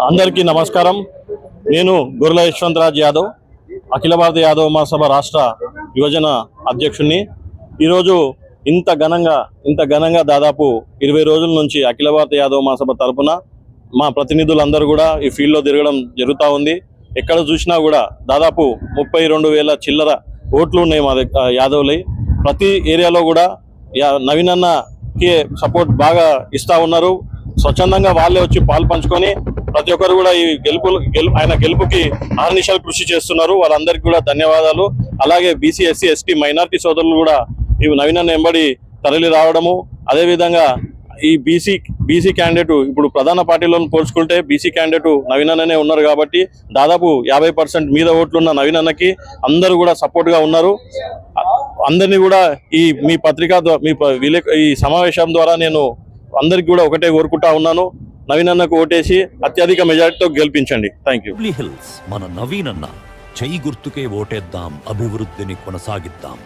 అందరికీ నమస్కారం. నేను గుర్ల యశ్వంతరాజ్ యాదవ్, అఖిల భారత యాదవ మహాసభ రాష్ట్ర యువజన అధ్యక్షుడిని. ఈరోజు ఇంత ఘనంగా దాదాపు 20 రోజుల నుంచి అఖిల భారత యాదవ మహాసభ తరపున మా ప్రతినిధులందరూ కూడా ఈ ఫీల్డ్లో తిరగడం జరుగుతూ ఉంది. ఎక్కడ చూసినా కూడా దాదాపు 32,000 చిల్లర ఓట్లు ఉన్నాయి మా యాదవ్లై. ప్రతి ఏరియాలో కూడా నవీనన్నకి సపోర్ట్ బాగా ఇస్తూ ఉన్నారు. స్వచ్ఛందంగా వాళ్ళే వచ్చి పాలు పంచుకొని ప్రతి ఒక్కరు కూడా ఈ ఆయన గెలుపుకి అహర్నిశలు కృషి చేస్తున్నారు. వాళ్ళందరికీ కూడా ధన్యవాదాలు. అలాగే బీసీ, ఎస్సీ, ఎస్టీ, మైనారిటీ సోదరులు కూడా ఈ నవీనన్న వెంబడి తరలి రావడము, అదేవిధంగా ఈ బీసీ క్యాండిడేట్ ఇప్పుడు ప్రధాన పార్టీలను పోల్చుకుంటే బీసీ క్యాండిడేట్ నవీనన్ననే ఉన్నారు కాబట్టి దాదాపు 50% మీద ఓట్లున్న నవీనన్నకి అందరూ కూడా సపోర్ట్గా ఉన్నారు. అందరినీ కూడా మీ పత్రిక ఈ సమావేశం ద్వారా నేను అందరికి కూడా ఒకటే కోరుకుంటా ఉన్నాను, నవీనన్నకు ఓటేసి అత్యధిక మెజారిటీతో గెలిపించండి. Thank you. మన నవీనన్న చెయ్యి గుర్తుకే ఓటేద్దాం, అభివృద్ధిని కొనసాగిద్దాం.